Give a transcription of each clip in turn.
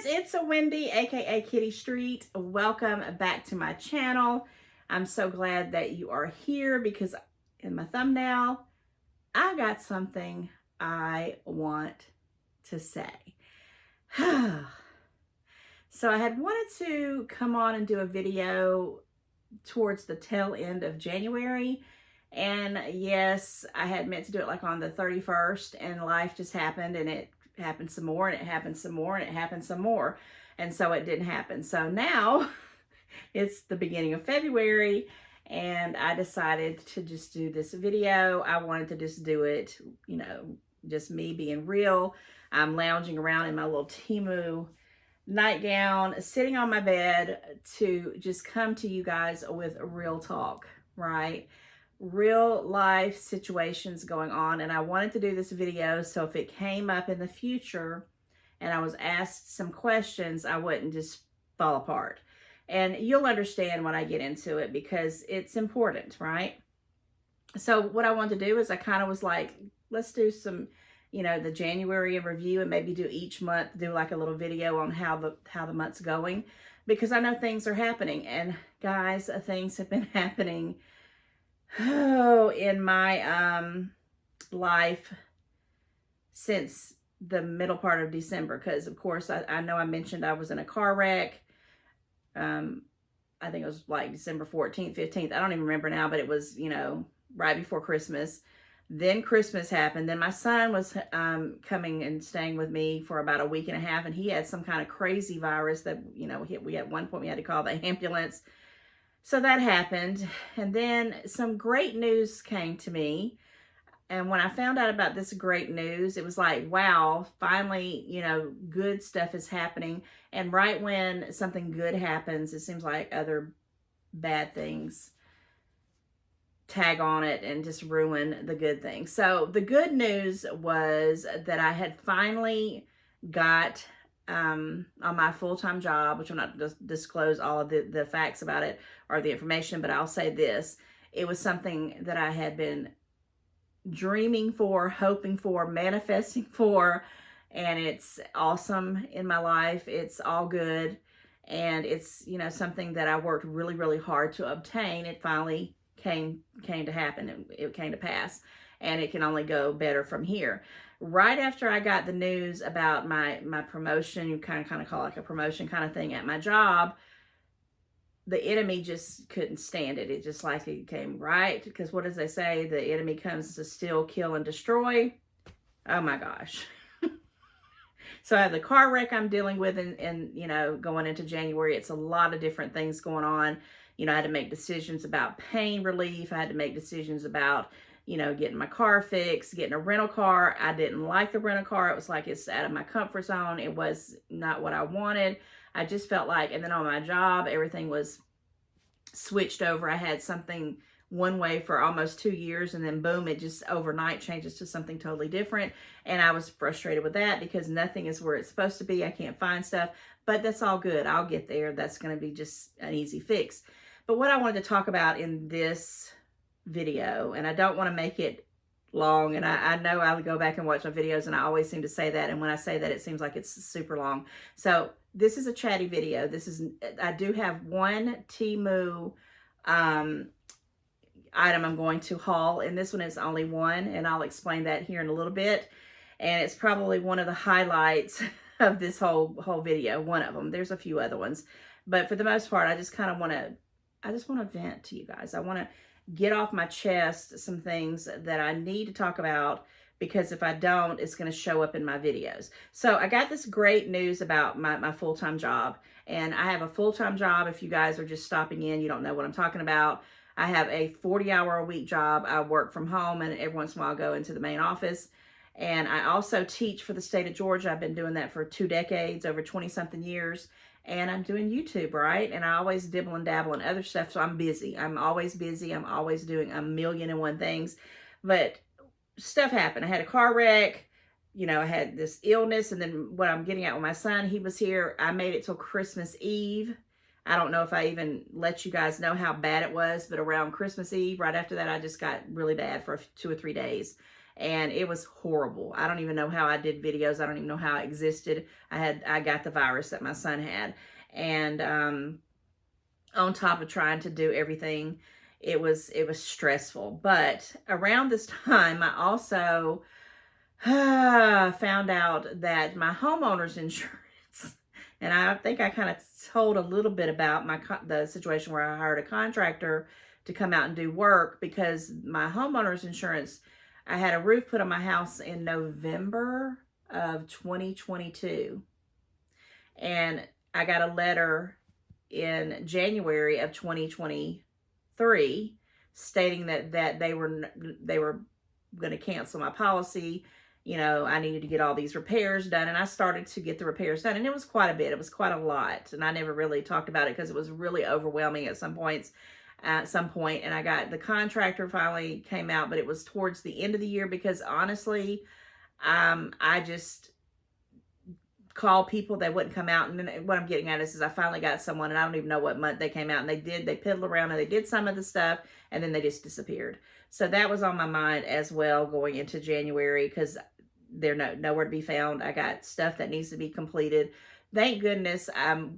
it's a Wendy, aka Kitty Street. Welcome back to my channel. I'm so glad that you are here because in my thumbnail, I got something I want to say. So I had wanted to come on and do a video towards the tail end of January. And yes, I had meant to do it like on the 31st, and life just happened, and it happened some more, and it happened some more, and it happened some more. And so it didn't happen. So now it's the beginning of February, and I decided to just do this video. I wanted to just do it, you know, just me being real. I'm lounging around in my little Temu nightgown, sitting on my bed to just come to you guys with a real talk, right? Real life situations going on. And I wanted to do this video so if it came up in the future and I was asked some questions, I wouldn't just fall apart. And you'll understand when I get into it because it's important, right? So what I wanted to do is I kind of was like, let's do some, you know, the January in review, and maybe do each month, do like a little video on how the month's going, because I know things are happening. And guys, things have been happening in my life since the middle part of December, because of course I know I mentioned I was in a car wreck. I think it was like December 14th, 15th. I don't even remember now, but it was, you know, right before Christmas. Then Christmas happened. Then my son was coming and staying with me for about a week and a half, and he had some kind of crazy virus that, you know, we at one point we had to call the ambulance. So that happened. And then some great news came to me. And when I found out about this great news, it was like, wow, finally, you know, good stuff is happening. And right when something good happens, it seems like other bad things tag on it and just ruin the good thing. So the good news was that I had finally got on my full-time job, which I'm not just disclose all of the facts about it or the information, but I'll say this. It was something that I had been dreaming for, hoping for, manifesting for, and it's awesome in my life. It's all good, and it's, you know, something that I worked really, really hard to obtain. It finally came to happen. It came to pass, and it can only go better from here. Right after I got the news about my promotion, you kind of call it like a promotion kind of thing at my job, the enemy just couldn't stand it. It just like it came right, because what does they say? The enemy comes to steal, kill, and destroy. Oh my gosh. So I have the car wreck I'm dealing with, and you know, going into January, it's a lot of different things going on. You know, I had to make decisions about pain relief. I had to make decisions about, you know, getting my car fixed, getting a rental car. I didn't like the rental car. It was like it's out of my comfort zone. It was not what I wanted. I just felt like, and then on my job, everything was switched over. I had something one way for almost 2 years, and then boom, it just overnight changes to something totally different. And I was frustrated with that because nothing is where it's supposed to be. I can't find stuff, but that's all good. I'll get there. That's going to be just an easy fix. But what I wanted to talk about in this video, and I don't want to make it long, and I know I would go back and watch my videos, and I always seem to say that, and when I say that, it seems like it's super long. So this is a chatty video. I do have one Temu item I'm going to haul, and this one is only one, and I'll explain that here in a little bit. And it's probably one of the highlights of this whole video, one of them. There's a few other ones, but for the most part, I just kind of want to vent to you guys. I want to get off my chest some things that I need to talk about, because if I don't, it's going to show up in my videos. So I got this great news about my full-time job, and I have a full-time job. If you guys are just stopping in, you don't know what I'm talking about. I have a 40-hour-a-week job. I work from home, and every once in a while I go into the main office. And I also teach for the state of Georgia. I've been doing that for 2 decades, over 20-something years. And I'm doing YouTube, right? And I always dibble and dabble in other stuff, so I'm busy. I'm always busy. I'm always doing a million and one things. But stuff happened. I had a car wreck. You know, I had this illness, and then what I'm getting at with my son, he was here. I made it till Christmas Eve. I don't know if I even let you guys know how bad it was, but around Christmas Eve, right after that, I just got really bad for 2 or 3 days. and it was horrible. I don't even know how I did videos. I don't even know how it existed. I got the virus that my son had, and on top of trying to do everything, it was stressful. But around this time, I also found out that my homeowner's insurance, and I think I kind of told a little bit about the situation where I hired a contractor to come out and do work, because my homeowner's insurance, I had a roof put on my house in November of 2022, and I got a letter in January of 2023 stating that they were going to cancel my policy. You know, I needed to get all these repairs done, and I started to get the repairs done, and it was quite a bit. It was quite a lot, and I never really talked about it because it was really overwhelming at some point, and I got the contractor finally came out, but it was towards the end of the year, because honestly, I just call people that wouldn't come out. And then what I'm getting at is I finally got someone, and I don't even know what month they came out, and they piddled around and they did some of the stuff, and then they just disappeared. So that was on my mind as well going into January, because they're nowhere to be found. I got stuff that needs to be completed. Thank goodness,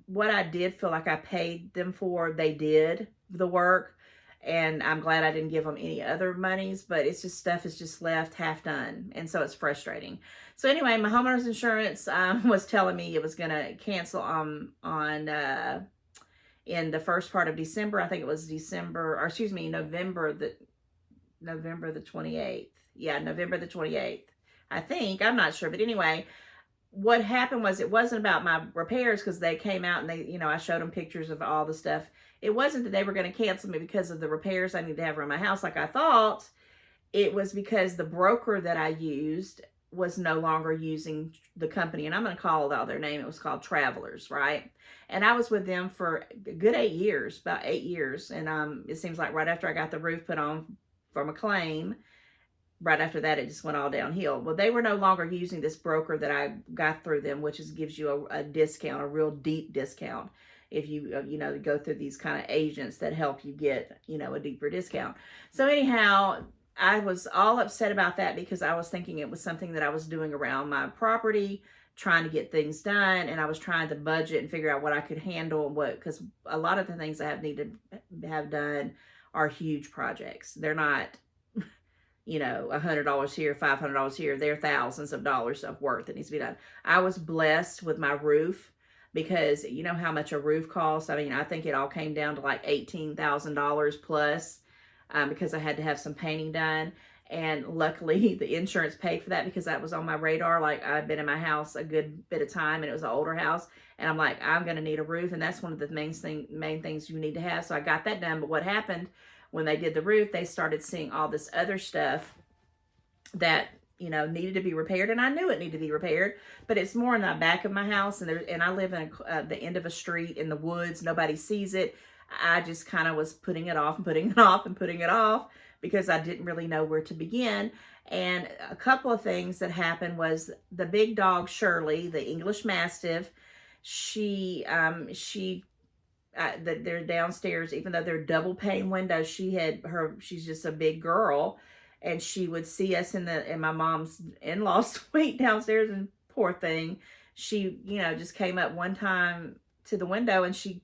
what I did feel like I paid them for, they did the work, and I'm glad I didn't give them any other monies, but it's just stuff is just left half done, and so it's frustrating. So anyway, my homeowner's insurance was telling me it was going to cancel in the first part of December. I think it was November the 28th. Yeah, November the 28th. I think, I'm not sure, but anyway, what happened was it wasn't about my repairs, because they came out and they, you know, I showed them pictures of all the stuff. It wasn't that they were going to cancel me because of the repairs I need to have around my house like I thought. It was because the broker that I used was no longer using the company, and I'm going to call out their name. It was called Travelers, right? And I was with them for a good 8 years, about 8 years. And it seems like right after I got the roof put on from a claim, right after that, it just went all downhill. Well, they were no longer using this broker that I got through them, which gives you a discount, a real deep discount, if you, go through these kind of agents that help you get, a deeper discount. So anyhow, I was all upset about that, because I was thinking it was something that I was doing around my property, trying to get things done, and I was trying to budget and figure out what I could handle, and because a lot of the things I have needed to have done are huge projects. They're not, $100 here, $500 here. They're thousands of dollars of work that needs to be done. I was blessed with my roof, because you know how much a roof costs. I mean, I think it all came down to like $18,000 plus, because I had to have some painting done. And luckily the insurance paid for that, because that was on my radar. Like, I'd been in my house a good bit of time, and it was an older house, and I'm like, I'm going to need a roof. And that's one of the main things you need to have. So I got that done. But what happened when they did the roof, they started seeing all this other stuff that, needed to be repaired. And I knew it needed to be repaired, but it's more in the back of my house. And I live in the end of a street in the woods. Nobody sees it. I just kind of was putting it off and putting it off and putting it off, because I didn't really know where to begin. And a couple of things that happened was the big dog, Shirley, the English Mastiff, they're downstairs, even though they're double pane windows, she's just a big girl, and she would see us in my mom's in-law suite downstairs, and poor thing, she, just came up one time to the window, and she,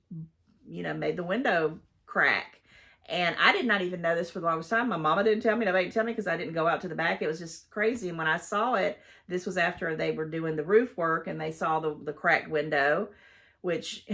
made the window crack. And I did not even know this for the longest time. My mama didn't tell me, nobody didn't tell me, because I didn't go out to the back. It was just crazy. And when I saw it, this was after they were doing the roof work, and they saw the cracked window, which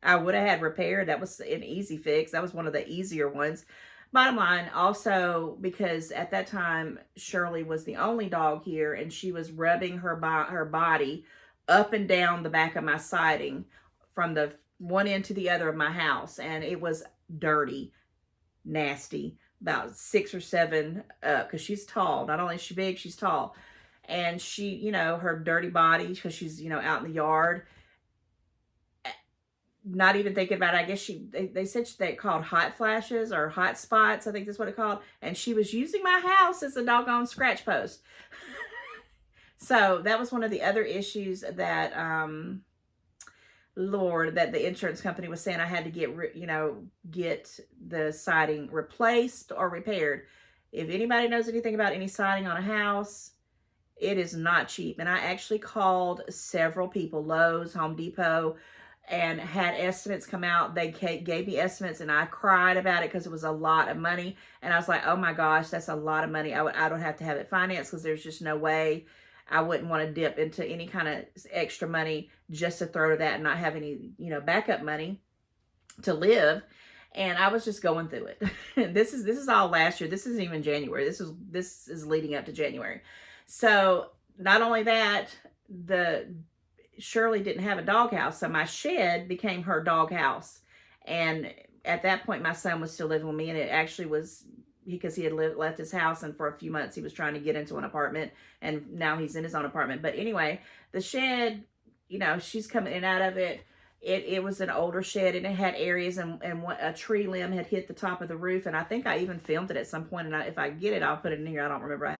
I would have had repaired. That was an easy fix. That was one of the easier ones. Bottom line, also, because at that time, Shirley was the only dog here, and she was rubbing her body up and down the back of my siding from the one end to the other of my house. And it was dirty, nasty, about 6 or 7 up, because she's tall. Not only is she big, she's tall. And she, her dirty body, because she's, out in the yard, not even thinking about it. I guess they said they called hot flashes or hot spots. I think that's what it called. And she was using my house as a doggone scratch post. So that was one of the other issues that, that the insurance company was saying I had to get the siding replaced or repaired. If anybody knows anything about any siding on a house, it is not cheap. And I actually called several people, Lowe's, Home Depot, and had estimates come out. They gave me estimates, and I cried about it because it was a lot of money. And I was like, oh my gosh, that's a lot of money. I don't have to have it financed because there's just no way I wouldn't want to dip into any kind of extra money just to throw to that and not have any, backup money to live. And I was just going through it. This is all last year. This isn't even January. This is leading up to January. So not only that, Shirley didn't have a doghouse, so my shed became her doghouse. And at that point, my son was still living with me, and it actually was because he had left his house, and for a few months he was trying to get into an apartment, and now he's in his own apartment. But anyway, the shed, she's coming in and out of it. It was an older shed, and it had areas, and a tree limb had hit the top of the roof, and I think I even filmed it at some point, and if I get it, I'll put it in here. I don't remember.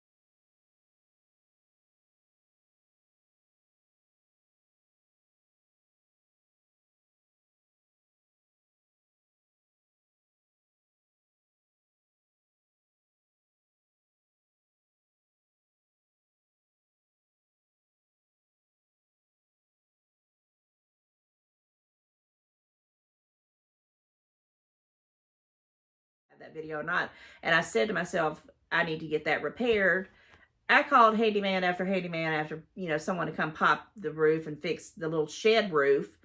That video or not. And I said to myself, I need to get that repaired. I called handyman after, someone to come pop the roof and fix the little shed roof.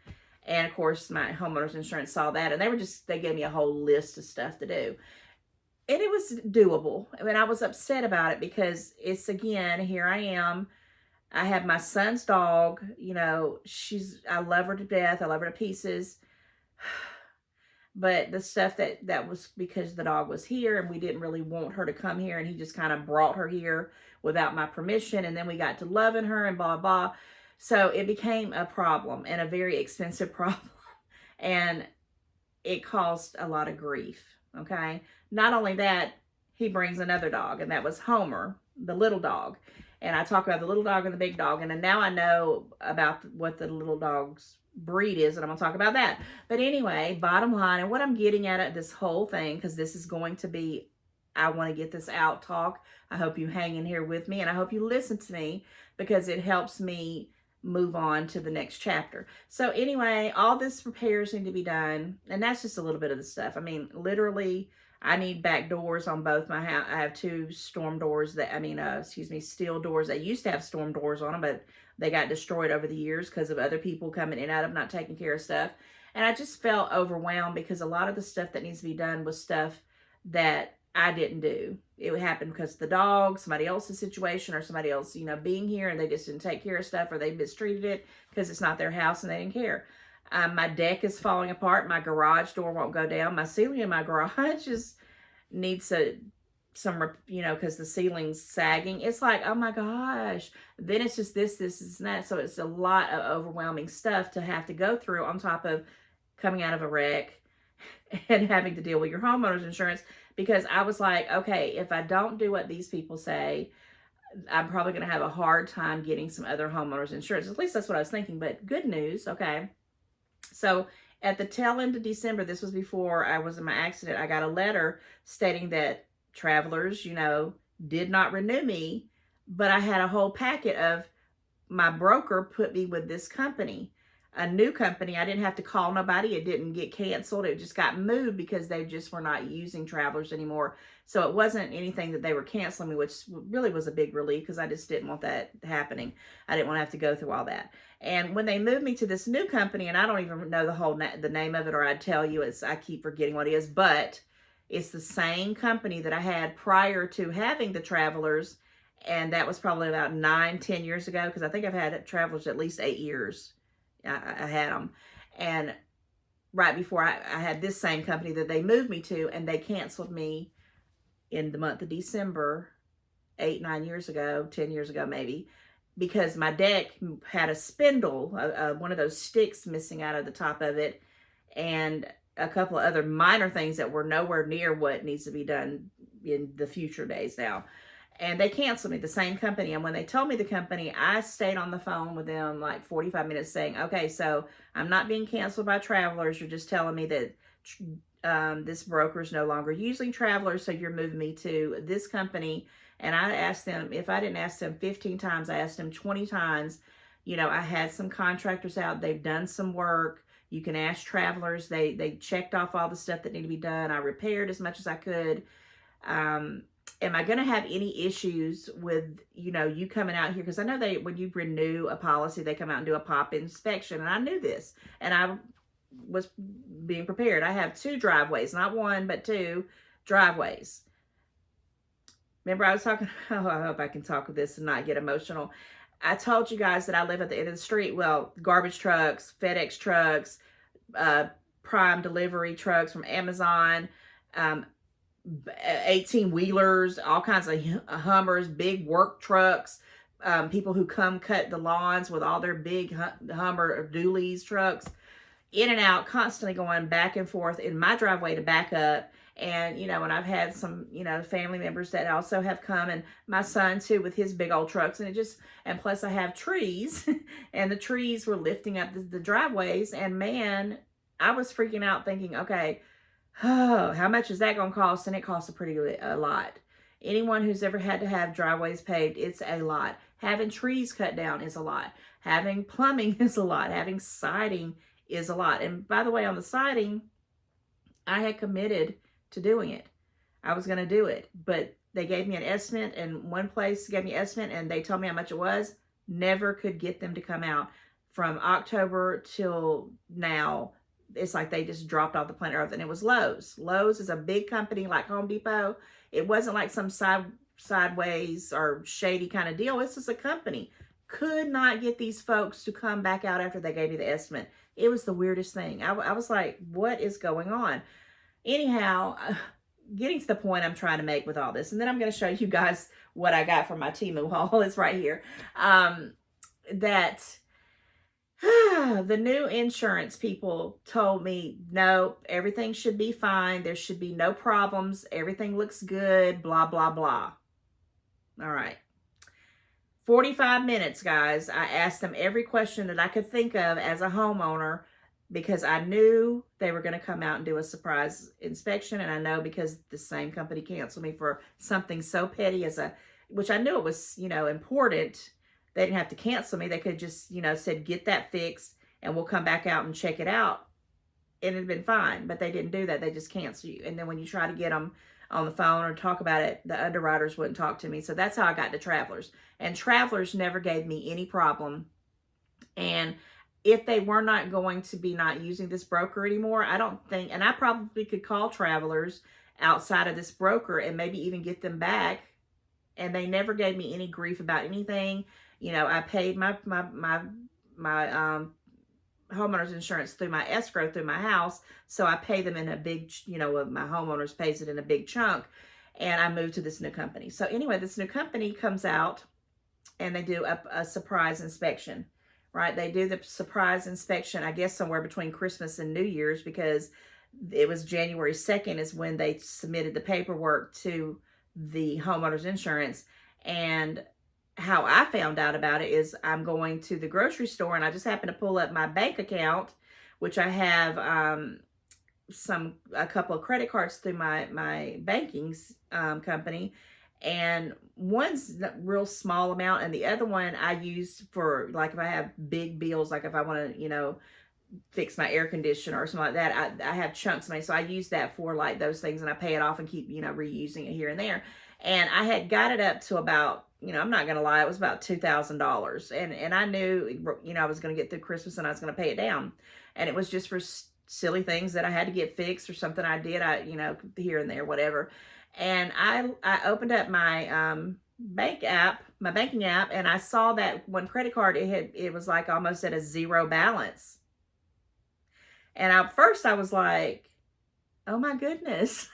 And of course, my homeowner's insurance saw that, and they gave me a whole list of stuff to do. And it was doable. I mean, I was upset about it because it's, again, here I am. I have my son's dog, I love her to death. I love her to pieces. But the stuff that was because the dog was here, and we didn't really want her to come here, and he just kind of brought her here without my permission, and then we got to loving her and blah, blah. So it became a problem, and a very expensive problem. And it caused a lot of grief, okay? Not only that, he brings another dog, and that was Homer, the little dog. And I talk about the little dog and the big dog, and then now I know about what the little dog's breed is, and I'm gonna talk about that. But anyway, bottom line, and what I'm getting at this whole thing, because this is going to be, I want to get this out talk. I hope you hang in here with me, and I hope you listen to me, because it helps me move on to the next chapter. So anyway, all this repairs need to be done, and that's just a little bit of the stuff. I mean, literally, I need back doors on both my house. I have two storm doors steel doors. They used to have storm doors on them, but they got destroyed over the years because of other people coming in and out of not taking care of stuff. And I just felt overwhelmed because a lot of the stuff that needs to be done was stuff that I didn't do. It would happen because of the dog, somebody else's situation, or somebody else, being here, and they just didn't take care of stuff, or they mistreated it because it's not their house and they didn't care. My deck is falling apart. My garage door won't go down. My ceiling in my garage needs some, because the ceiling's sagging. It's like, oh my gosh. Then it's just this, and that. So it's a lot of overwhelming stuff to have to go through, on top of coming out of a wreck and having to deal with your homeowner's insurance. Because I was like, okay, if I don't do what these people say, I'm probably going to have a hard time getting some other homeowner's insurance. At least that's what I was thinking. But good news, okay. So at the tail end of December, this was before I was in my accident, I got a letter stating that Travelers, did not renew me, but I had a whole packet of, my broker put me with this company, a new company. I didn't have to call nobody. It didn't get canceled. It just got moved because they just were not using Travelers anymore. So it wasn't anything that they were canceling me, which really was a big relief, because I just didn't want that happening. I didn't want to have to go through all that. And when they moved me to this new company, and I don't even know the name of it, or I'd tell you, I keep forgetting what it is, but it's the same company that I had prior to having the Travelers. And that was probably about 9-10 years ago, because I think I've had Travelers at least 8 years. I had them. And right before I had this same company that they moved me to, and they canceled me in the month of December 8-9 years ago, 10 years ago maybe, because my deck had a spindle, one of those sticks missing out of the top of it, and a couple of other minor things that were nowhere near what needs to be done in the future days now. And they canceled me, the same company. And when they told me the company, I stayed on the phone with them like 45 minutes saying, okay, so I'm not being canceled by Travelers. You're just telling me that this broker is no longer using travelers, so you're moving me to this company. And I asked them, if I didn't ask them 15 times, I asked them 20 times. You know, I had some contractors out, they've done some work. You can ask travelers. They checked off all the stuff that needed to be done. I repaired as much as I could. Am I going to have any issues with, you know, you coming out here? Because I know when you renew a policy, they come out and do a pop inspection. And I knew this. And I was being prepared. I have 2 driveways, not 1, but 2 driveways. Remember I was talking, oh, I hope I can talk with this and not get emotional. I told you guys that I live at the end of the street. Well, garbage trucks, FedEx trucks, Prime delivery trucks from Amazon, 18-wheelers, all kinds of Hummers, big work trucks, people who come cut the lawns with all their big Hummer or dualies trucks, in and out, constantly going back and forth in my driveway to back up. And, you know, and I've had some, you know, family members that also have come, and my son too with his big old trucks. And and plus I have trees and the trees were lifting up the driveways. And man, I was freaking out thinking, okay, oh, how much is that going to cost? And it costs a lot. Anyone who's ever had to have driveways paved, it's a lot. Having trees cut down is a lot. Having plumbing is a lot. Having siding is a lot. And by the way, on the siding, I had committed to doing it. I was going to do it, but they gave me an estimate, and one place gave me an estimate and they told me how much it was. Never could get them to come out. From October till now, it's like they just dropped off the planet Earth. And it was Lowe's. Lowe's is a big company like Home Depot. It wasn't like some sideways or shady kind of deal. It's just a company. Could not get these folks to come back out after they gave me the estimate. It was the weirdest thing. I was like, what is going on? Anyhow, getting to the point I'm trying to make with all this, and then I'm going to show you guys what I got from my Temu haul. It's right here. That the new insurance people told me, no, everything should be fine. There should be no problems. Everything looks good, blah, blah, blah. All right. 45 minutes, guys. I asked them every question that I could think of as a homeowner, because I knew they were going to come out and do a surprise inspection. And I know because the same company canceled me for something so petty as which I knew it was, you know, important. They didn't have to cancel me. They could just, you know, said, get that fixed and we'll come back out and check it out. And it'd been fine, but they didn't do that. They just cancel you. And then when you try to get them on the phone or talk about it, the underwriters wouldn't talk to me. So that's how I got to Travelers. And Travelers never gave me any problem. And if they were not going to be not using this broker anymore, I don't think, and I probably could call Travelers outside of this broker and maybe even get them back. And they never gave me any grief about anything. You know, I paid my homeowner's insurance through my escrow through my house. So I pay them in a big, you know, my homeowners pays it in a big chunk. And I moved to this new company. So anyway, this new company comes out and they do a surprise inspection. Right, they do the surprise inspection, I guess, somewhere between Christmas and New Year's, because it was January 2nd is when they submitted the paperwork to the homeowner's insurance. And how I found out about it is I'm going to the grocery store and I just happened to pull up my bank account, which I have a couple of credit cards through my banking company. And one's a real small amount, and the other one I use for, like, if I have big bills, like if I want to, you know, fix my air conditioner or something like that, I have chunks of money. So I use that for like those things, and I pay it off and keep, you know, reusing it here and there. And I had got it up to about, you know, I'm not going to lie, it was about $2,000. And I knew, you know, I was going to get through Christmas and I was going to pay it down. And it was just for silly things that I had to get fixed or something I did, you know, here and there, whatever. And I opened up my banking app, and I saw that one credit card, it was like almost at a zero balance. And at first I was like, oh my goodness,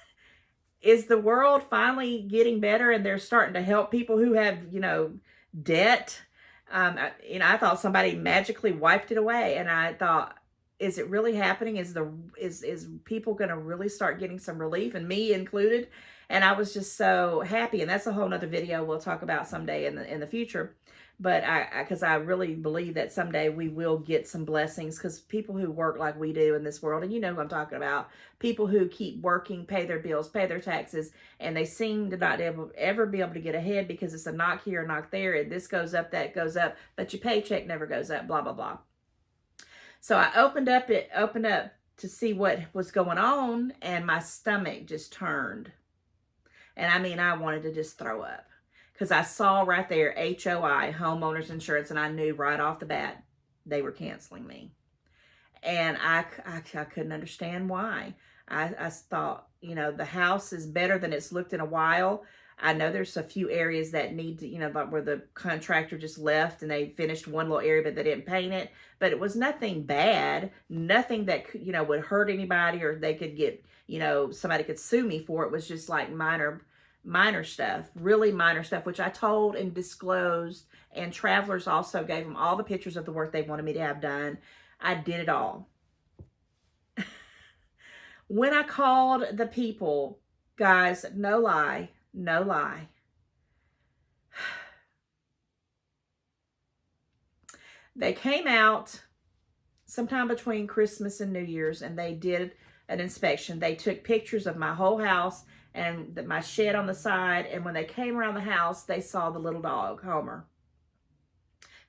is the world finally getting better and they're starting to help people who have, you know, debt? You know, I thought somebody magically wiped it away, and I thought, is it really happening? Is people going to really start getting some relief, and me included? And I was just so happy. And that's a whole nother video we'll talk about someday in the future. But because I really believe that someday we will get some blessings, because people who work like we do in this world, and you know who I'm talking about, people who keep working, pay their bills, pay their taxes, and they seem to not ever be able to get ahead because it's a knock here, a knock there, and this goes up, that goes up, but your paycheck never goes up, blah, blah, blah. So I opened up to see what was going on, and my stomach just turned. And I mean, I wanted to just throw up. Because I saw right there, HOI, homeowners insurance, and I knew right off the bat they were canceling me. And I couldn't understand why. I thought, you know, the house is better than it's looked in a while. I know there's a few areas that need to, you know, like where the contractor just left and they finished one little area, but they didn't paint it. But it was nothing bad, nothing that, you know, would hurt anybody, or they could get, you know, somebody could sue me for it. It was just like minor stuff, really minor stuff, which I told and disclosed. And Travelers also gave them all the pictures of the work they wanted me to have done. I did it all. When I called the people, guys, no lie, they came out sometime between Christmas and New Year's, and they did an inspection. They took pictures of my whole house and my shed on the side. And when they came around the house, they saw the little dog, Homer,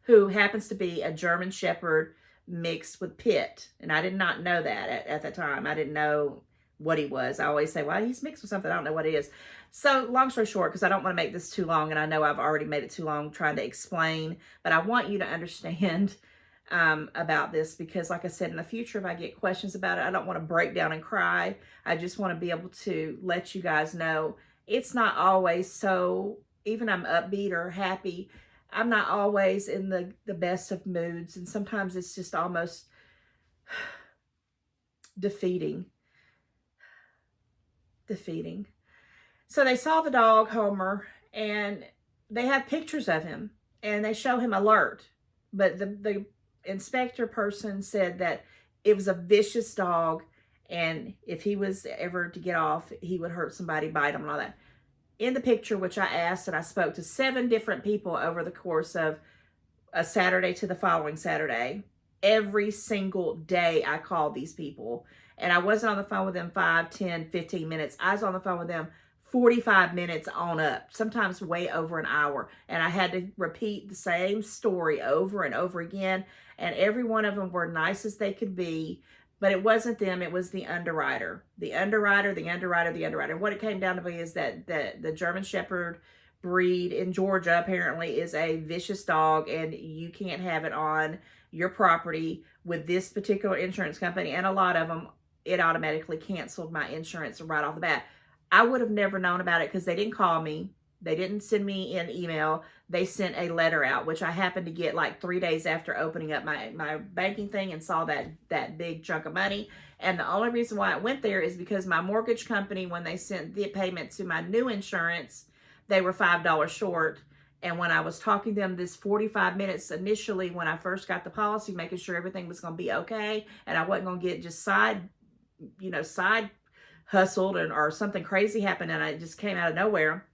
who happens to be a German Shepherd mixed with Pit. And I did not know that at the time. I didn't know what he was. I always say, well, he's mixed with something. I don't know what it is. So long story short, because I don't want to make this too long, and I know I've already made it too long trying to explain, but I want you to understand about this, because like I said, in the future, if I get questions about it, I don't want to break down and cry. I just want to be able to let you guys know it's not always so, even I'm upbeat or happy, I'm not always in the best of moods. And sometimes it's just almost defeating. So they saw the dog, Homer, and they have pictures of him, and they show him alert. But the inspector person said that it was a vicious dog, and if he was ever to get off, he would hurt somebody, bite them, and all that. In the picture, which I asked, and I spoke to 7 different people over the course of a Saturday to the following Saturday. Every single day I called these people, and I wasn't on the phone with them 5, 10, 15 minutes. I was on the phone with them 45 minutes on up, sometimes way over an hour. And I had to repeat the same story over and over again. And every one of them were nice as they could be, but it wasn't them. It was the underwriter. And what it came down to be is that the German Shepherd breed in Georgia apparently is a vicious dog, and you can't have it on your property with this particular insurance company. And a lot of them, it automatically canceled my insurance right off the bat. I would have never known about it because they didn't call me. They didn't send me an email. They sent a letter out, which I happened to get like 3 days after opening up my banking thing and saw that big chunk of money. And the only reason why it went there is because my mortgage company, when they sent the payment to my new insurance, they were $5 short. And when I was talking to them this 45 minutes initially, when I first got the policy, making sure everything was going to be okay, and I wasn't going to get just side hustled or something crazy happened, and it just came out of nowhere.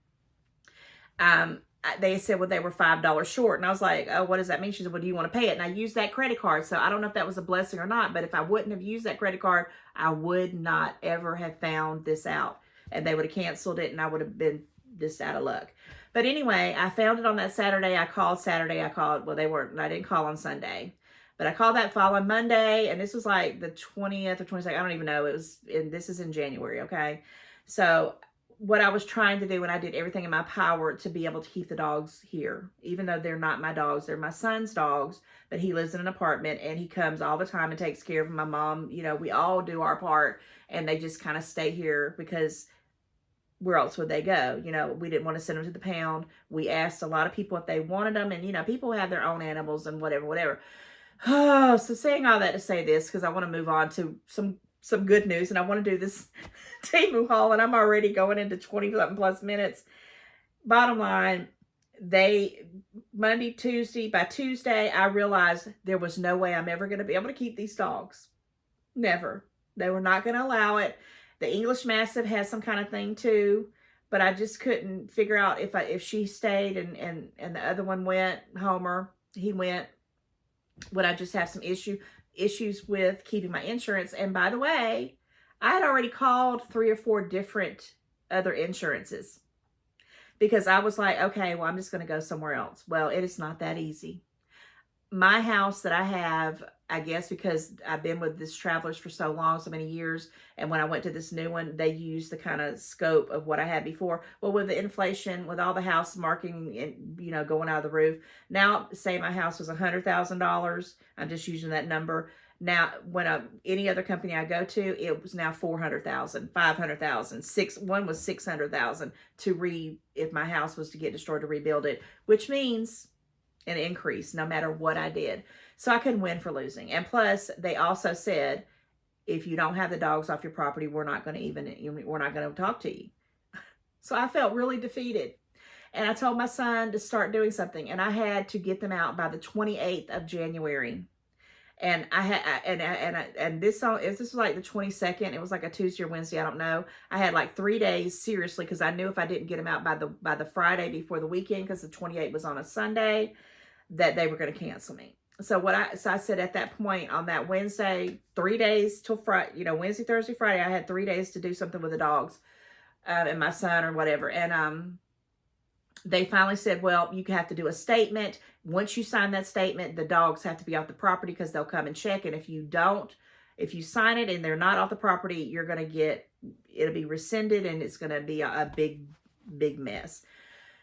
They said, well, they were $5 short. And I was like, oh, what does that mean? She said, well, do you want to pay it? And I used that credit card. So I don't know if that was a blessing or not, but if I wouldn't have used that credit card, I would not ever have found this out. And they would have canceled it, and I would have been just out of luck. But anyway, I found it on that Saturday. I called, well, I didn't call on Sunday. But I called that following Monday, and this was like the 20th or 22nd. I don't even know. This is in January, okay? So what I was trying to do, and I did everything in my power to be able to keep the dogs here, even though they're not my dogs. They're my son's dogs, but he lives in an apartment, and he comes all the time and takes care of them. My mom, we all do our part, and they just kind of stay here because where else would they go? We didn't want to send them to the pound. We asked a lot of people if they wanted them, and, people have their own animals and whatever. Oh, so saying all that to say this, because I want to move on to some good news, and I want to do this Temu haul, and I'm already going into 20-something plus minutes. Bottom line, by Tuesday, I realized there was no way I'm ever going to be able to keep these dogs. Never. They were not going to allow it. The English Mastiff has some kind of thing too, but I just couldn't figure out if she stayed and the other one went, Homer, he went, would I just have some issues with keeping my insurance? And by the way, I had already called 3 or 4 different other insurances because I was like, okay, well, I'm just going to go somewhere else. Well, it is not that easy. My house that I have, I guess because I've been with this Travelers for so long, so many years, and when I went to this new one, they used the kind of scope of what I had before. Well, with the inflation, with all the house marketing, and going out of the roof, now say my house was $100,000. I'm just using that number. Now, when any other company I go to, it was now 400,000, 500,000, one was 600,000 if my house was to get destroyed, to rebuild it, which means an increase no matter what I did. So I couldn't win for losing. And plus, they also said, if you don't have the dogs off your property, we're not going to talk to you. So I felt really defeated. And I told my son to start doing something, and I had to get them out by the 28th of January. And this was like the 22nd. It was like a Tuesday or Wednesday, I don't know. I had like 3 days, seriously, because I knew if I didn't get them out by the Friday before the weekend, because the 28th was on a Sunday, that they were going to cancel me. So I said at that point on that Wednesday, 3 days till Friday, Wednesday, Thursday, Friday, I had 3 days to do something with the dogs and my son or whatever. And they finally said, well, you have to do a statement. Once you sign that statement, the dogs have to be off the property because they'll come and check. And if you sign it and they're not off the property, it'll be rescinded, and it's going to be a big, big mess.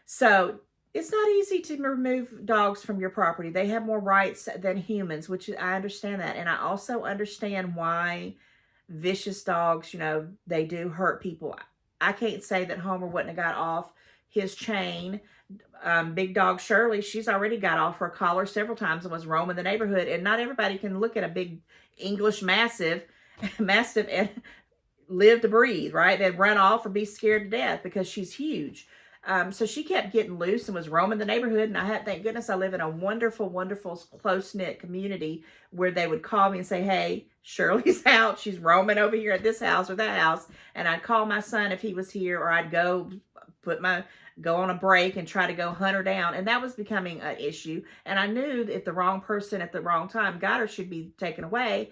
So it's not easy to remove dogs from your property. They have more rights than humans, which I understand that. And I also understand why vicious dogs, they do hurt people. I can't say that Homer wouldn't have got off his chain. Big dog Shirley, she's already got off her collar several times and was roaming the neighborhood. And not everybody can look at a big English mastiff and live to breathe, right? They'd run off or be scared to death because she's huge. So she kept getting loose and was roaming the neighborhood. And thank goodness I live in a wonderful, wonderful, close-knit community where they would call me and say, hey, Shirley's out. She's roaming over here at this house or that house. And I'd call my son if he was here, or I'd go on a break and try to go hunt her down. And that was becoming an issue. And I knew that if the wrong person at the wrong time got her, should be taken away.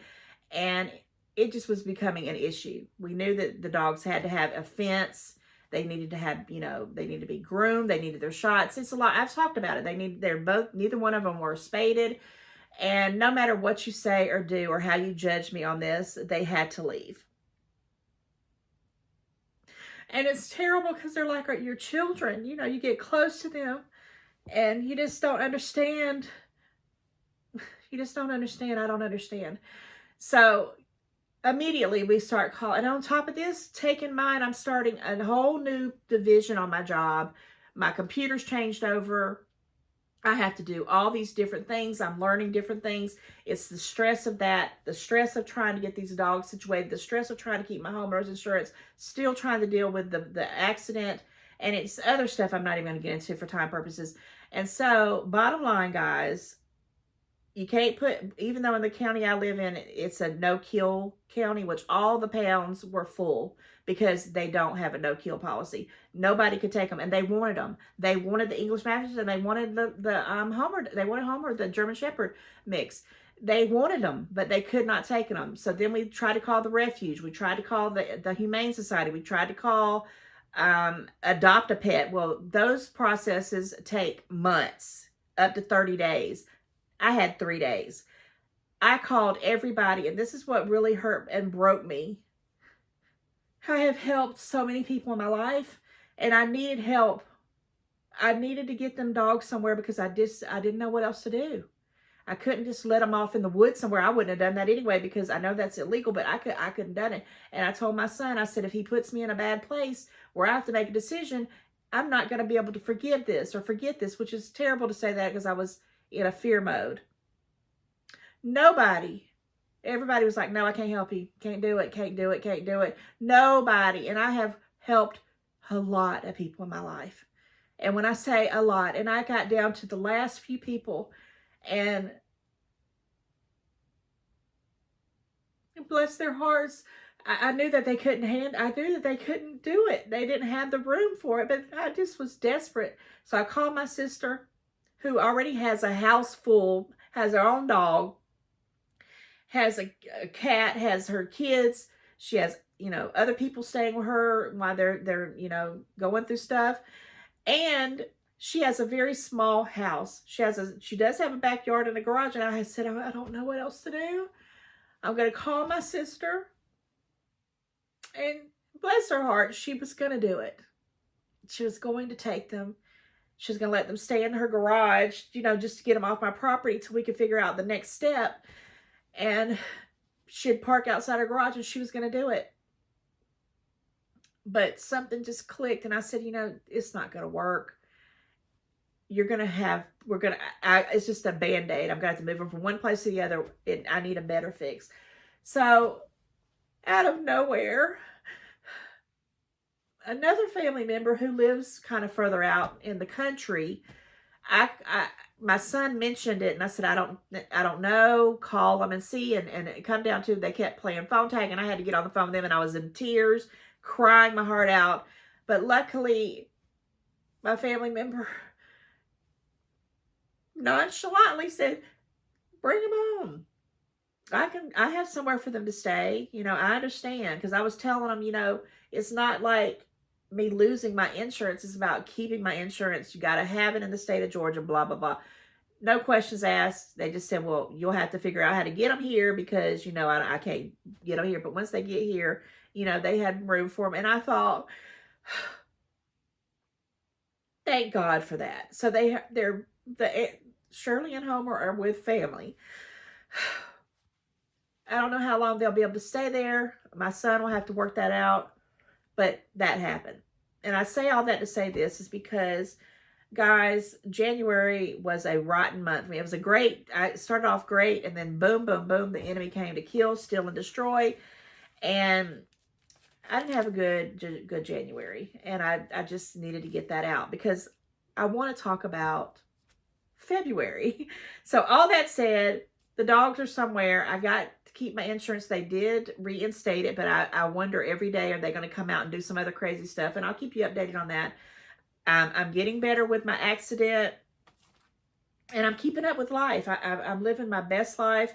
And it just was becoming an issue. We knew that the dogs had to have a fence. They needed to have, they needed to be groomed. They needed their shots. It's a lot. I've talked about it. Neither one of them were spaded. And no matter what you say or do or how you judge me on this, they had to leave. And it's terrible because they're like your children. You get close to them and you just don't understand. You just don't understand. I don't understand. So immediately we start calling. And on top of this, take in mind, I'm starting a whole new division on my job. My computer's changed over. I have to do all these different things. I'm learning different things. It's the stress of that, the stress of trying to get these dogs situated, the stress of trying to keep my homeowner's insurance, still trying to deal with the accident, and it's other stuff I'm not even going to get into for time purposes. And so, bottom line, guys, you can't even though in the county I live in, it's a no-kill county, which all the pounds were full because they don't have a no-kill policy. Nobody could take them, and they wanted them. They wanted the English Masters, and they wanted the Homer. They wanted Homer, the German Shepherd mix. They wanted them, but they could not take them. So then we tried to call the refuge. We tried to call the Humane Society. We tried to call Adopt a Pet. Well, those processes take months, up to 30 days. I had 3 days. I called everybody, and this is what really hurt and broke me. I have helped so many people in my life, and I needed help. I needed to get them dogs somewhere because I didn't know what else to do. I couldn't just let them off in the woods somewhere. I wouldn't have done that anyway because I know that's illegal, but I couldn't have done it. And I told my son, I said, if he puts me in a bad place where I have to make a decision, I'm not going to be able to forgive this or forget this, which is terrible to say that because I was in a fear mode. Everybody was like, no, I can't help you. Can't do it. Can't do it. Can't do it. Nobody. And I have helped a lot of people in my life. And when I say a lot, and I got down to the last few people, and bless their hearts, I knew that they couldn't I knew that they couldn't do it. They didn't have the room for it, but I just was desperate. So I called my sister, who already has a house full, has her own dog, has a cat, has her kids. She has, other people staying with her while they're, going through stuff. And she has a very small house. She does have a backyard and a garage. And I said, I don't know what else to do. I'm going to call my sister. And bless her heart, she was going to do it. She was going to take them. She was going to let them stay in her garage, just to get them off my property till we could figure out the next step. And she'd park outside her garage and she was going to do it. But something just clicked and I said, it's not going to work. It's just a Band-Aid. I'm going to have to move them from one place to the other. I need a better fix. So out of nowhere, another family member who lives kind of further out in the country, my son mentioned it and I said, I don't know, call them and see. And it come down to, they kept playing phone tag and I had to get on the phone with them and I was in tears, crying my heart out. But luckily, my family member nonchalantly said, bring them home. I have somewhere for them to stay. I understand, because I was telling them, it's not like me losing my insurance. It's about keeping my insurance. You got to have it in the state of Georgia, blah, blah, blah. No questions asked. They just said, well, you'll have to figure out how to get them here because, I can't get them here. But once they get here, they had room for them. And I thought, thank God for that. So Shirley and Homer are with family. I don't know how long they'll be able to stay there. My son will have to work that out. But that happened. And I say all that to say this is because, guys, January was a rotten month. I mean, I started off great, and then boom, boom, boom, the enemy came to kill, steal, and destroy. And I didn't have a good January. And I just needed to get that out because I want to talk about February. So all that said, the dogs are somewhere. I got to keep my insurance. They did reinstate it, but I wonder every day, are they going to come out and do some other crazy stuff? And I'll keep you updated on that. I'm getting better with my accident, and I'm keeping up with life. I'm living my best life.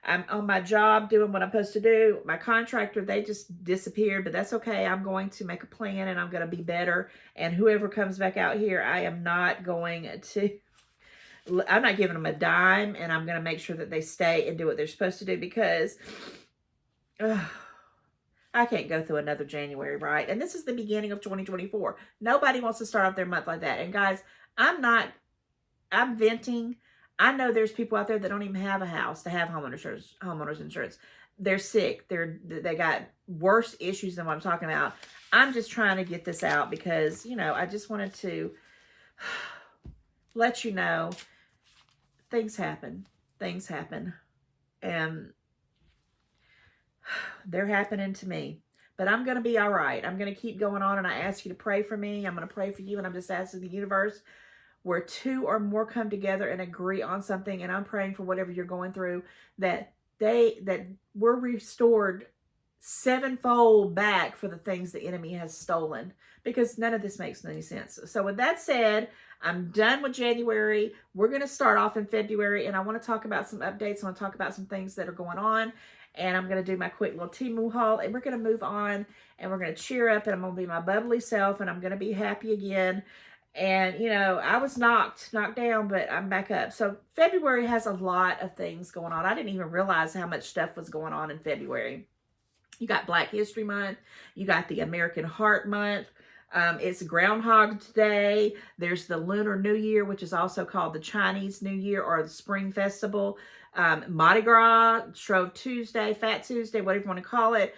I'm on my job doing what I'm supposed to do. My contractor, they just disappeared, but that's okay. I'm going to make a plan, and I'm going to be better. And whoever comes back out here, I'm not giving them a dime, and I'm going to make sure that they stay and do what they're supposed to do because I can't go through another January, right? And this is the beginning of 2024. Nobody wants to start off their month like that. And guys, I'm venting. I know there's people out there that don't even have a house to have homeowners insurance. They're sick. They got worse issues than what I'm talking about. I'm just trying to get this out because, I just wanted to let you know things happen. And they're happening to me. But I'm going to be all right. I'm going to keep going on, and I ask you to pray for me. I'm going to pray for you, and I'm just asking the universe, where two or more come together and agree on something, and I'm praying for whatever you're going through, that we're restored sevenfold back for the things the enemy has stolen, because none of this makes any sense. So with that said, I'm done with January. We're going to start off in February, and I want to talk about some updates. I want to talk about some things that are going on, and I'm going to do my quick little Temu haul, and we're going to move on, and we're going to cheer up, and I'm going to be my bubbly self, and I'm going to be happy again. And, I was knocked down, but I'm back up. So February has a lot of things going on. I didn't even realize how much stuff was going on in February. You got Black History Month. You got the American Heart Month. It's Groundhog Day. There's the Lunar New Year, which is also called the Chinese New Year or the Spring Festival. Mardi Gras, Shrove Tuesday, Fat Tuesday, whatever you want to call it.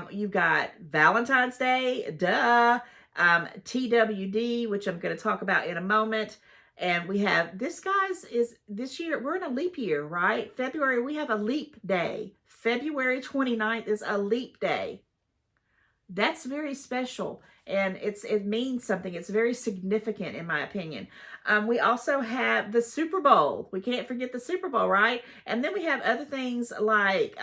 You've got Valentine's Day, TWD, which I'm going to talk about in a moment. And we have this year, we're in a leap year, right? February, we have a leap day. February 29th is a leap day. That's very special. and it means something. It's very significant in my opinion. We also have the Super Bowl. We can't forget the Super Bowl, right? And then we have other things like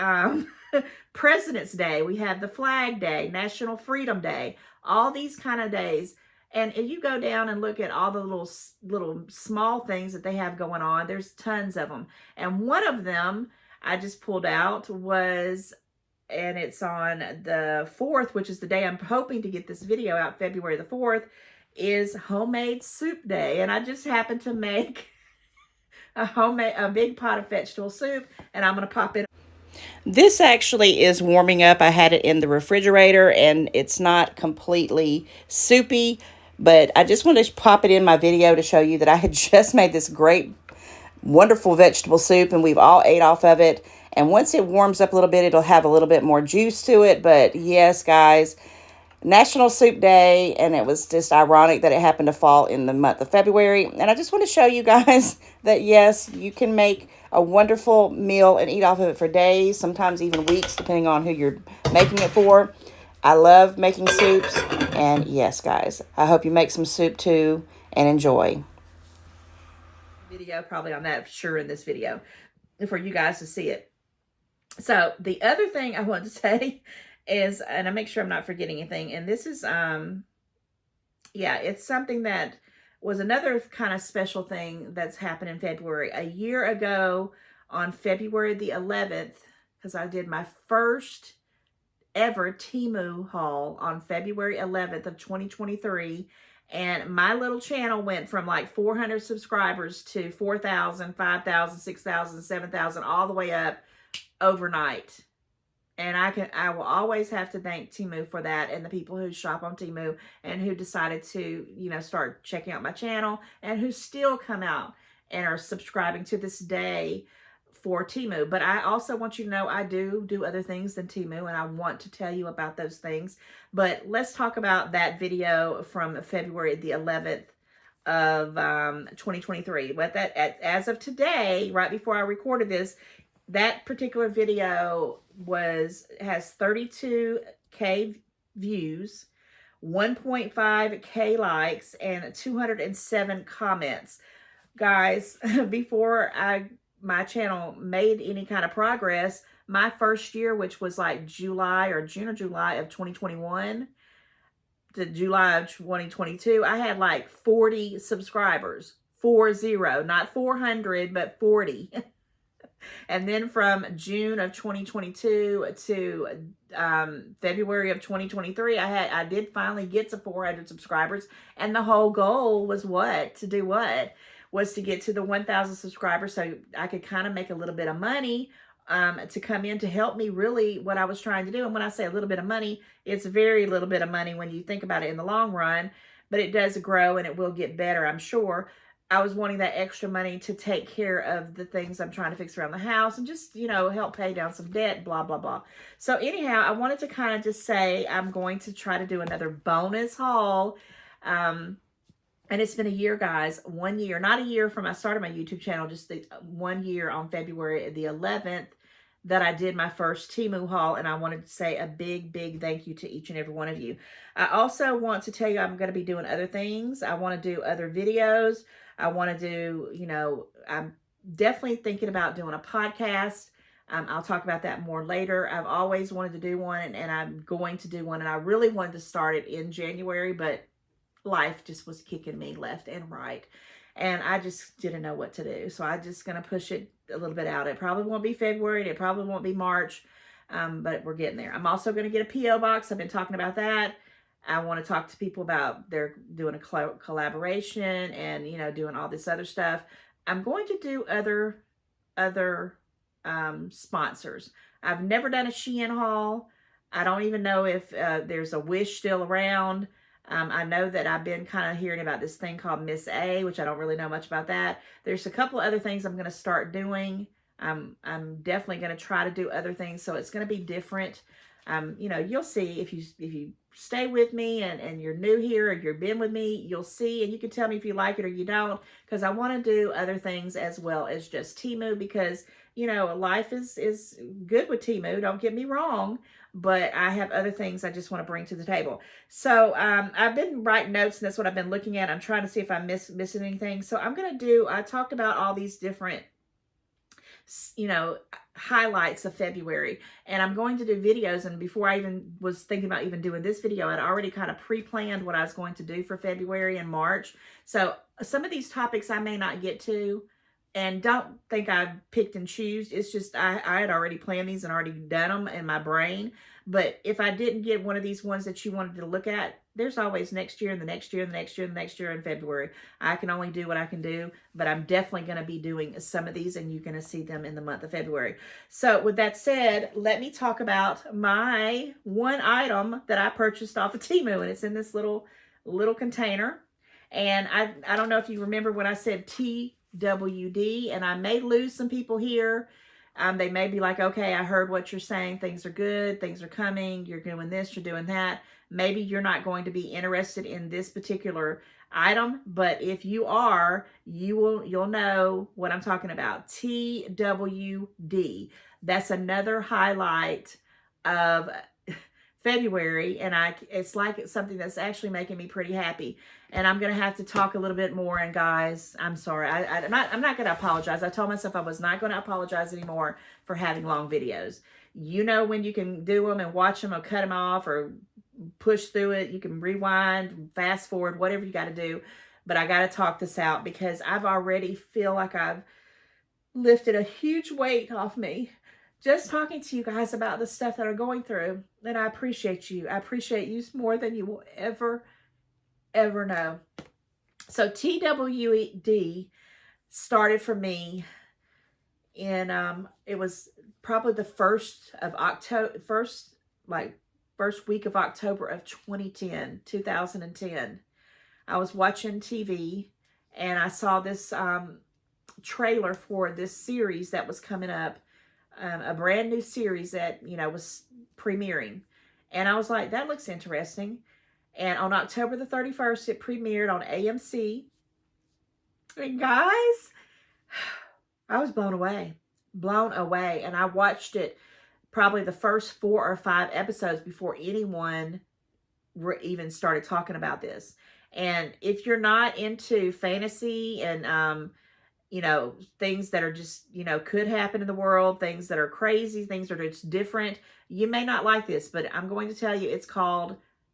President's Day. We have the Flag Day, National Freedom Day, all these kind of days. And if you go down and look at all the little small things that they have going on, there's tons of them. And one of them I just pulled out was, and it's on the 4th, which is the day I'm hoping to get this video out, February the 4th, is Homemade Soup Day. And I just happened to make a big pot of vegetable soup, and I'm going to pop it. This actually is warming up. I had it in the refrigerator, and it's not completely soupy, but I just wanted to pop it in my video to show you that I had just made this great, wonderful vegetable soup, and we've all ate off of it. And once it warms up a little bit, it'll have a little bit more juice to it. But yes, guys, National Soup Day, and it was just ironic that it happened to fall in the month of February. And I just want to show you guys that, yes, you can make a wonderful meal and eat off of it for days, sometimes even weeks, depending on who you're making it for. I love making soups, and yes, guys, I hope you make some soup too and enjoy. Video probably on that, sure, in this video for you guys to see it. So the other thing I want to say is, and I make sure I'm not forgetting anything, and this is, yeah, it's something that was another kind of special thing that's happened in February. A year ago on February the 11th, because I did my first ever Temu haul on February 11th of 2023, and my little channel went from like 400 subscribers to 4,000, 5,000, 6,000, 7,000, all the way up overnight. And I will always have to thank Temu for that, and the people who shop on Temu and who decided to, you know, start checking out my channel, and who still come out and are subscribing to this day for Temu. But I also want you to know I do other things than Temu, and I want to tell you about those things. But let's talk about that video from February the 11th of 2023. But that, as of today, right before I recorded this, that particular video has 32K views, 1.5K likes, and 207 comments. Guys, before my channel made any kind of progress, my first year, which was like July or June or July of 2021 to July of 2022, I had like 40 subscribers. 40, not 400, but 40. And then from June of 2022 to February of 2023, I did finally get to 400 subscribers. And the whole goal was what? To do what? Was to get to the 1,000 subscribers so I could kind of make a little bit of money to come in to help me really what I was trying to do. And when I say a little bit of money, it's very little bit of money when you think about it in the long run. But it does grow, and it will get better, I'm sure. I was wanting that extra money to take care of the things I'm trying to fix around the house and just, you know, help pay down some debt, blah, blah, blah. So anyhow, I wanted to kind of just say I'm going to try to do another bonus haul. And it's been a year, guys. 1 year, not a year from I started my YouTube channel, just 1 year on February the 11th that I did my first Temu haul. And I wanted to say a big, big thank you to each and every one of you. I also want to tell you I'm going to be doing other things. I want to do other videos. I want to do, you know, I'm definitely thinking about doing a podcast. I'll talk about that more later. I've always wanted to do one, and I'm going to do one. And I really wanted to start it in January, but life just was kicking me left and right. And I just didn't know what to do. So I'm just going to push it a little bit out. It probably won't be February. And it probably won't be March. But we're getting there. I'm also going to get a P.O. box. I've been talking about that. I want to talk to people about they're doing a collaboration and, you know, doing all this other stuff. I'm going to do other sponsors. I've never done a Shein haul. I don't even know if there's a Wish still around. I know that I've been kind of hearing about this thing called Miss A, which I don't really know much about that. There's a couple other things I'm going to start doing. I'm definitely going to try to do other things, so it's going to be different. you know, you'll see if you stay with me and you're new here or you've been with me, you'll see, and you can tell me if you like it or you don't, because I want to do other things as well as just Temu, because, you know, life is good with Temu, don't get me wrong, but I have other things I just want to bring to the table. So I've been writing notes, and that's what I've been looking at. I'm trying to see if I'm missing anything. So I'm going to do, I talked about all these different, you know, highlights of February, and I'm going to do videos. And before I even was thinking about even doing this video, I'd already kind of pre-planned what I was going to do for February and March. So some of these topics I may not get to, and don't think I picked and choose. It's just I had already planned these and already done them in my brain. But if I didn't get one of these ones that you wanted to look at, there's always next year and the next year and the next year and the next year in February. I can only do what I can do, but I'm definitely going to be doing some of these, and you're going to see them in the month of February. So with that said, let me talk about my one item that I purchased off of Temu, and it's in this little container. And I don't know if you remember when I said TWD, and I may lose some people here. They may be like, okay, I heard what you're saying. Things are good. Things are coming. You're doing this. You're doing that. Maybe you're not going to be interested in this particular item, but if you are, you'll know what I'm talking about. TWD. That's another highlight of February, and it's like it's something that's actually making me pretty happy. And I'm gonna have to talk a little bit more. And guys, I'm sorry, I'm not gonna apologize. I told myself I was not gonna apologize anymore for having long videos. You know, when you can do them and watch them or cut them off or push through it, you can rewind, fast forward, whatever you got to do. But I got to talk this out because I've already feel like I've lifted a huge weight off me just talking to you guys about the stuff that I'm going through. And I appreciate you. I appreciate you more than you will ever know. So TWD started for me in it was probably the first week of October of 2010. I was watching TV and I saw this trailer for this series that was coming up, a brand new series that, you know, was premiering. And I was like, that looks interesting. And on October the 31st, it premiered on AMC. And guys, I was blown away. And I watched it probably the first 4 or 5 episodes before anyone even started talking about this. And if you're not into fantasy and, you know, things that are just, you know, could happen in the world, things that are crazy, things that are just different, you may not like this. But I'm going to tell you,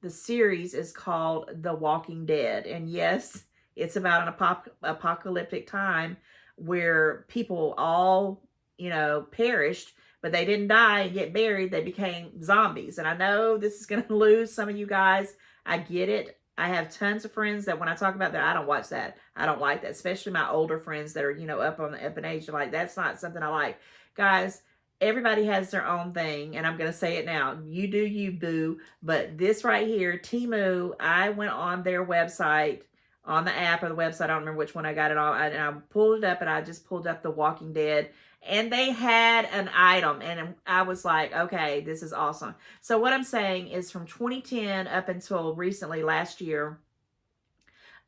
the series is called The Walking Dead. And yes, it's about an apocalyptic time where people all, you know, perished, but they didn't die and get buried. They became zombies. And I know this is going to lose some of you guys. I get it. I have tons of friends that when I talk about that, I don't watch that. I don't like that, especially my older friends that are, you know, up in age. They're like, that's not something I like. Guys, everybody has their own thing, and I'm going to say it now. You do you, boo. But this right here, Temu, I went on their website, on the app or the website. I don't remember which one I got it on. And I pulled it up, and I just pulled up The Walking Dead. And they had an item, and I was like, okay, this is awesome. So what I'm saying is from 2010 up until recently, last year,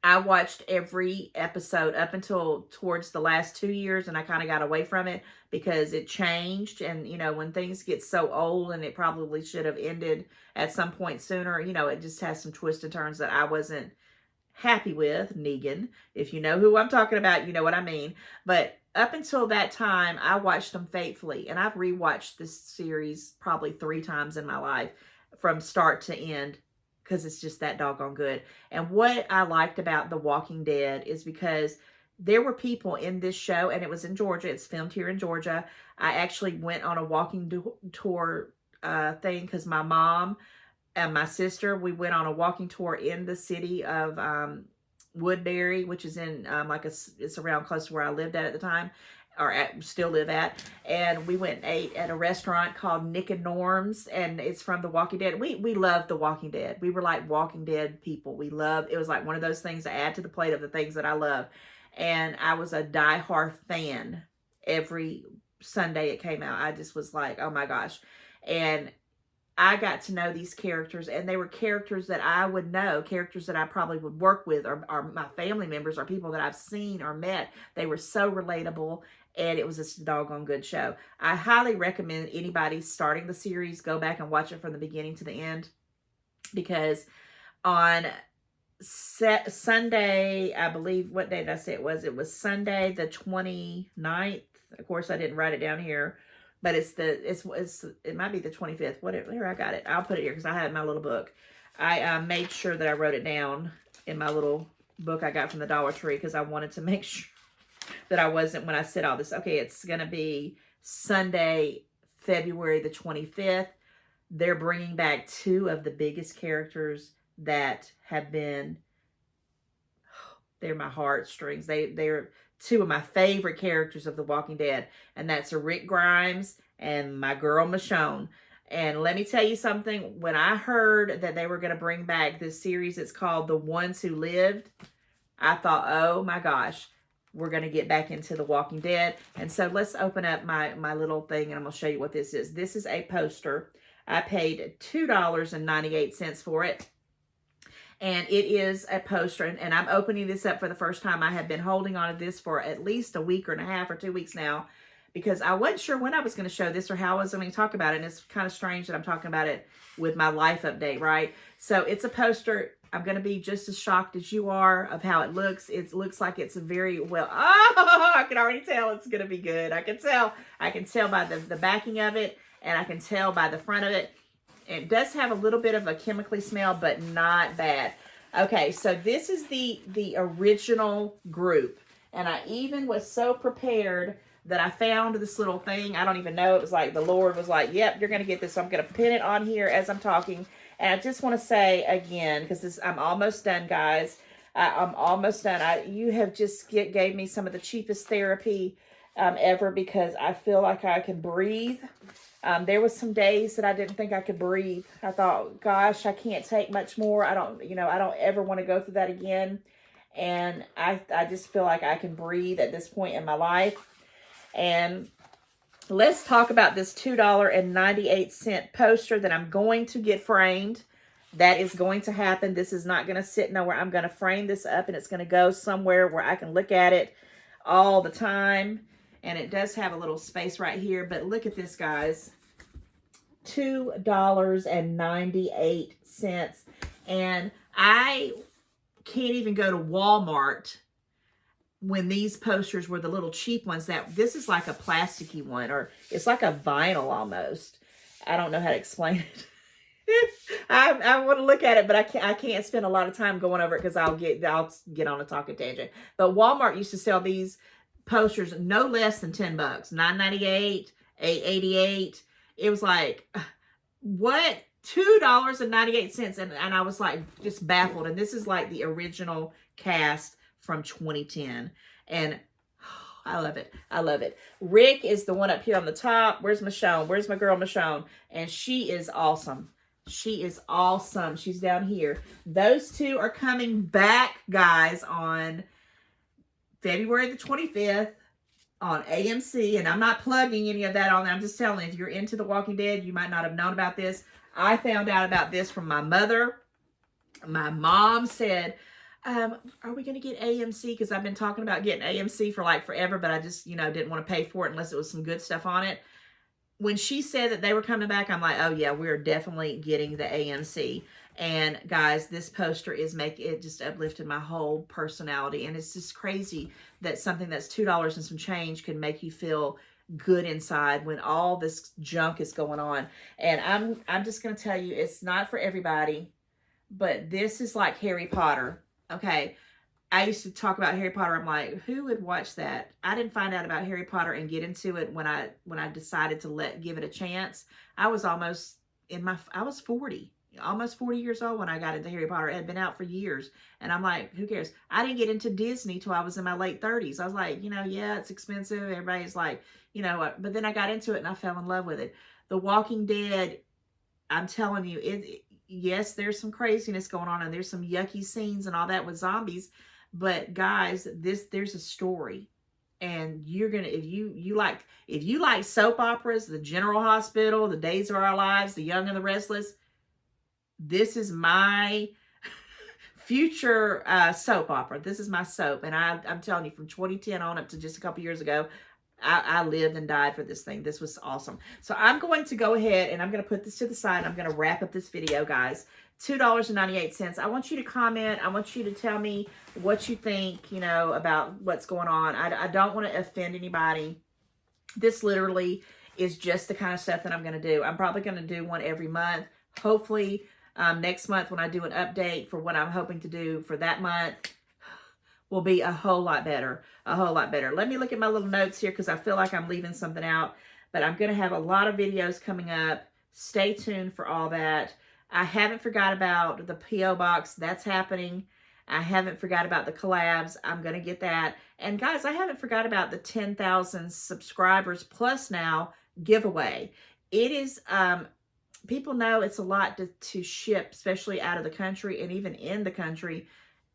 I watched every episode up until towards the last 2 years, and I kind of got away from it because it changed. And, you know, when things get so old, and it probably should have ended at some point sooner, you know, it just has some twists and turns that I wasn't happy with. Negan, if you know who I'm talking about, you know what I mean. But up until that time, I watched them faithfully, and I've rewatched this series probably 3 times in my life from start to end because it's just that doggone good. And what I liked about The Walking Dead is because there were people in this show, and it was in Georgia. It's filmed here in Georgia. I actually went on a walking tour thing because my mom and my sister, we went on a walking tour in the city of Woodbury, which is in it's around close to where I lived at the time, or still live at. And we went and ate at a restaurant called Nick and Norm's, and it's from The Walking Dead. We loved The Walking Dead. We were like Walking Dead people. It was like one of those things to add to the plate of the things that I love. And I was a diehard fan. Every Sunday it came out, I just was like, oh my gosh. And I got to know these characters, and they were characters that I would know, characters that I probably would work with, or my family members, or people that I've seen or met. They were so relatable, and it was just a doggone good show. I highly recommend anybody starting the series, go back and watch it from the beginning to the end, because on Sunday, I believe, what day did I say it was? It was Sunday the 29th. Of course, I didn't write it down here, but it might be the 25th. Whatever, here, I got it. I'll put it here because I have it in my little book. I made sure that I wrote it down in my little book I got from the Dollar Tree, because I wanted to make sure that I wasn't, when I said all this. Okay, it's going to be Sunday, February the 25th. They're bringing back two of the biggest characters that have been, they're my heartstrings. They're two of my favorite characters of The Walking Dead, and that's Rick Grimes and my girl Michonne. And let me tell you something, when I heard that they were going to bring back this series, it's called The Ones Who Lived, I thought, oh my gosh, we're going to get back into The Walking Dead. And so let's open up my little thing, and I'm going to show you what this is. This is a poster. I paid $2.98 for it. And it is a poster, and I'm opening this up for the first time. I have been holding on to this for at least a week and a half or 2 weeks now, because I wasn't sure when I was going to show this or how I was going to talk about it. And it's kind of strange that I'm talking about it with my life update, right? So it's a poster. I'm going to be just as shocked as you are of how it looks. It looks like it's a very well, oh, I can already tell it's going to be good. I can tell by the backing of it, and I can tell by the front of it. It does have a little bit of a chemically smell, but not bad. Okay, so this is the original group. And I even was so prepared that I found this little thing. I don't even know. It was like the Lord was like, yep, you're going to get this. So I'm going to pin it on here as I'm talking. And I just want to say again, because I'm almost done, guys. I'm almost done. You have just gave me some of the cheapest therapy ever, because I feel like I can breathe. There was some days that I didn't think I could breathe. I thought, gosh, I can't take much more. I don't ever want to go through that again. And I just feel like I can breathe at this point in my life. And let's talk about this $2.98 poster that I'm going to get framed. That is going to happen. This is not going to sit nowhere. I'm going to frame this up, and it's going to go somewhere where I can look at it all the time. And it does have a little space right here. But look at this, guys. $2.98. And I can't even go to Walmart when these posters were the little cheap ones. This is like a plasticky one, or it's like a vinyl almost. I don't know how to explain it. I want to look at it, but I can't spend a lot of time going over it, because I'll get on a talking tangent. But Walmart used to sell these posters no less than $10, $9.98, $8.88. It was like, what? $2.98. And I was like just baffled. And this is like the original cast from 2010. And I love it. I love it. Rick is the one up here on the top. Where's Michonne? Where's my girl Michonne? And she is awesome. She is awesome. She's down here. Those two are coming back, guys, on February the 25th on AMC. And I'm not plugging any of that on there. I'm just telling you, if you're into The Walking Dead, you might not have known about this. I found out about this from my mother. My mom said, are we going to get AMC? Because I've been talking about getting AMC for like forever, but I just, didn't want to pay for it unless it was some good stuff on it. When she said that they were coming back, I'm like, oh yeah, we're definitely getting the AMC. And guys, this poster it just uplifted my whole personality. And it's just crazy that something that's $2 and some change can make you feel good inside when all this junk is going on. And I'm just going to tell you, it's not for everybody, but this is like Harry Potter. Okay. I used to talk about Harry Potter. I'm like, who would watch that? I didn't find out about Harry Potter and get into it when I decided to give it a chance. I was almost I was 40. Almost 40 years old when I got into Harry Potter. It had been out for years. And I'm like, who cares? I didn't get into Disney till I was in my late 30s. I was like, yeah, it's expensive. Everybody's like, but then I got into it and I fell in love with it. The Walking Dead, I'm telling you, yes, there's some craziness going on and there's some yucky scenes and all that with zombies. But guys, there's a story. And you're gonna, if you like soap operas, the General Hospital, the Days of Our Lives, The Young and the Restless, this is my future soap opera. This is my soap. And I'm telling you, from 2010 on up to just a couple years ago, I lived and died for this thing. This was awesome. So I'm going to go ahead and I'm going to put this to the side. I'm going to wrap up this video, guys. $2.98. I want you to comment. I want you to tell me what you think, you know, about what's going on. I don't want to offend anybody. This literally is just the kind of stuff that I'm going to do. I'm probably going to do one every month. Hopefully, next month when I do an update for what I'm hoping to do for that month, will be a whole lot better. A whole lot better. Let me look at my little notes here because I feel like I'm leaving something out. But I'm going to have a lot of videos coming up. Stay tuned for all that. I haven't forgot about the P.O. Box. That's happening. I haven't forgot about the collabs. I'm going to get that. And guys, I haven't forgot about the 10,000 subscribers plus now giveaway. It is, people know it's a lot to ship, especially out of the country and even in the country.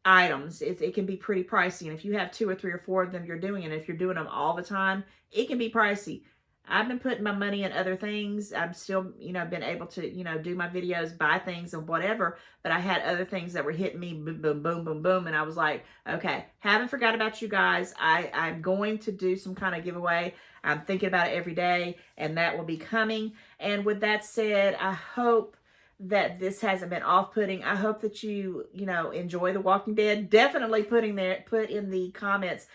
Items, it can be pretty pricey, and if you have 2 or 3 or 4 of them you're doing, and if you're doing them all the time, it can be pricey. I've been putting my money in other things. I'm still, you know, been able to, you know, do my videos, buy things and whatever, but I had other things that were hitting me, boom, boom, boom, boom, boom, and I was like, okay, haven't forgot about you guys. I'm going to do some kind of giveaway. I'm thinking about it every day, and that will be coming. And with that said, I hope that this hasn't been off-putting. I hope that you know, enjoy The Walking Dead. Definitely put in the comments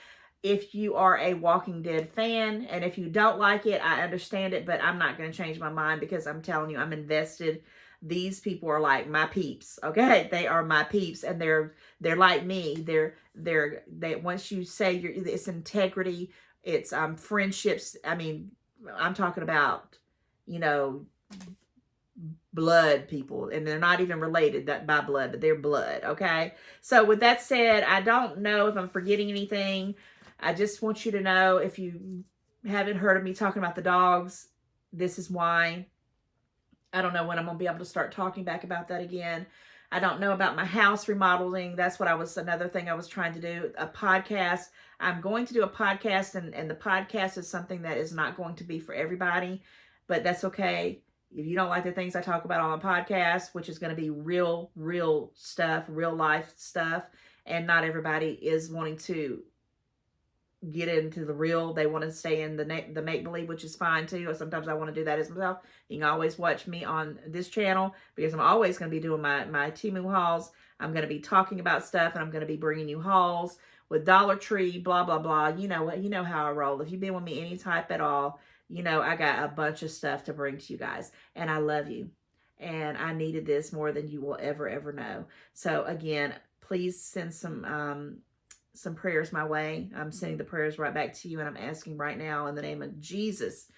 if you are a Walking Dead fan. And if you don't like it, I understand it, but I'm not going to change my mind because I'm telling you, I'm invested. These people are like my peeps, okay? They are my peeps, and they're like me. They once you say it's integrity, it's friendships. I mean, I'm talking about, you know, blood people, and they're not even related by blood, but they're blood, okay? So with that said, I don't know if I'm forgetting anything. I just want you to know, if you haven't heard of me talking about the dogs, this is why. I don't know when I'm gonna be able to start talking back about that again. I don't know about my house remodeling. That's what another thing I was trying to do, a podcast. I'm going to do a podcast, and the podcast is something that is not going to be for everybody, but that's okay. If you don't like the things I talk about on my podcast, which is going to be real stuff, real life stuff, and not everybody is wanting to get into the real. They want to stay in the make-believe, which is fine too. Or sometimes I want to do that as myself. You can always watch me on this channel because I'm always going to be doing my Temu hauls. I'm going to be talking about stuff, and I'm going to be bringing you hauls with Dollar Tree, blah, blah, blah. You know what? You know how I roll. If you've been with me any type at all, you know, I got a bunch of stuff to bring to you guys, and I love you, and I needed this more than you will ever know. So again, please send some prayers my way. I'm sending the prayers right back to you, and I'm asking right now in the name of Jesus,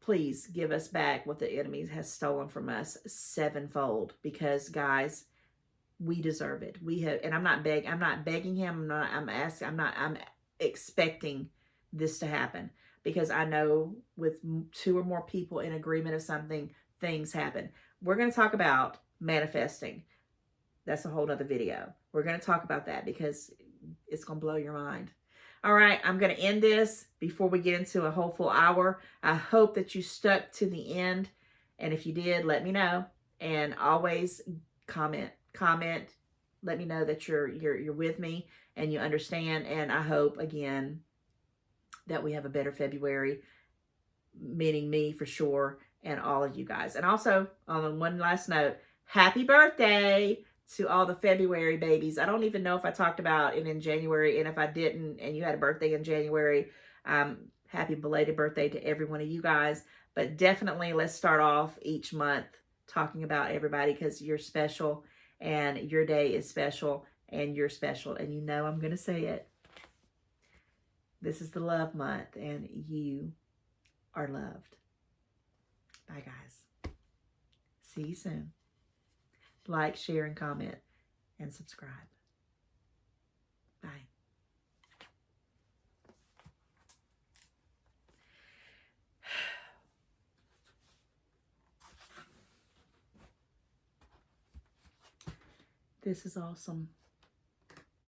please give us back what the enemy has stolen from us sevenfold, because guys, we deserve it. We have, and I'm not begging him. I'm expecting this to happen. Because I know with 2 or more people in agreement of something, things happen. We're going to talk about manifesting. That's a whole nother video. We're going to talk about that because it's going to blow your mind. All right, I'm going to end this before we get into a whole full hour. I hope that you stuck to the end. And if you did, let me know. And always comment. Let me know that you're with me and you understand. And I hope, again, that we have a better February, meaning me for sure, and all of you guys. And also, on one last note, happy birthday to all the February babies. I don't even know if I talked about it in January, and if I didn't, and you had a birthday in January, happy belated birthday to every one of you guys. But definitely, let's start off each month talking about everybody, because you're special, and your day is special, and you're special, and you know I'm going to say it. This is the love month, and you are loved. Bye, guys. See you soon. Like, share, and comment, and subscribe. Bye. This is awesome.